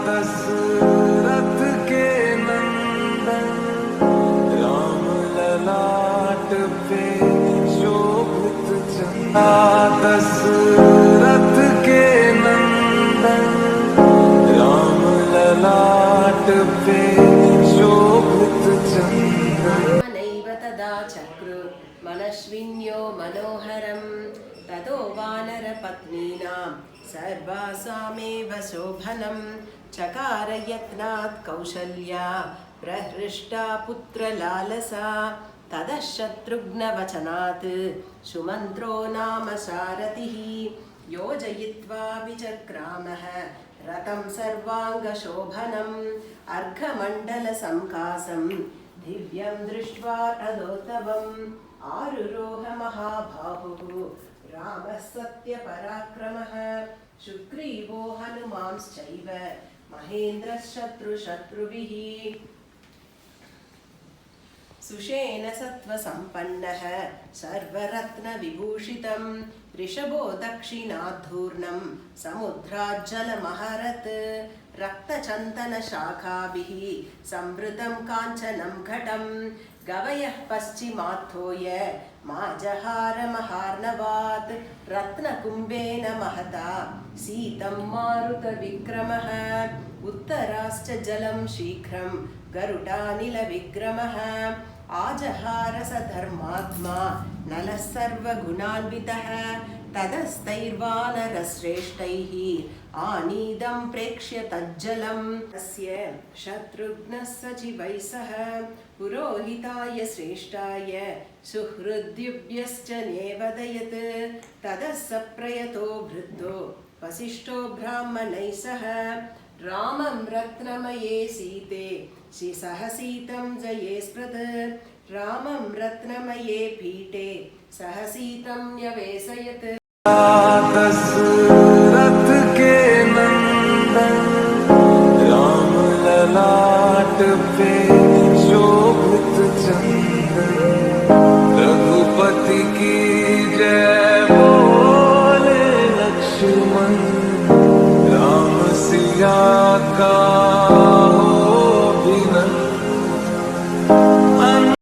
दशरथ के नंदन राम ललाट पे शोभित चंदा। दशरथ के नंदन राम ललाट पे शोभित चंदा। नैव तदा चक्रुर् मनस्विन्यो मनोहरं ततो वानरपत्नीनां सर्वासामेव शोभनं चकार यत्नात् कौसल्या प्रहृष्टा पुत्रलालसा। ततः शत्रुघ्नवचनात् सुमन्त्रो नाम सारथिः योजयित्वा विचक्रामः रथं सर्वाङ्गशोभनम् अर्घमण्डलसंकासं दिव्यं दृष्ट्वा तदोत्तमम् आरुरोह महाबाहुः रामः सत्यपराक्रमः सुग्रीवो हनुमांश्चैव महेन्द्रः शत्रुशत्रुभिः। सुषेण सत्त्वसम्पन्नः सर्वरत्नविभूषितं ऋषभो दक्षिणाद्धूर्णं समुद्राज्जलमहरत् रक्तचन्दनशाखाभिः संवृतं काञ्चनं घटं गवयः पश्चिमात्थोय माजहारमहार्णवात् रत्नकुम्भेन महता सीतं मारुतविक्रमः उत्तराश्च जलं शीघ्रं गरुडानिलविक्रमः आजहार स धर्मात्मा नलः सर्वगुणान्वितः ततस्तैर्वानरश्रेष्ठैः आनीतं प्रेक्ष्य तज्जलं तस्य शत्रुघ्नः सचिवैः सह पुरोहिताय श्रेष्ठाय सुहृद्युभ्यश्च निवेदयत्। ततः स प्रयतो वृद्धो वसिष्ठो ब्राह्मणैः सह रामं रत्नमये सीते सहसीतं जये स्मृत् रामं रत्नमये पीठे सहसीतं न्यवेशयत्। दशरथ के नंदन राम ललाट पे शोभित चंदन। रघुपति की जय बोले लक्ष्मण राम सिया का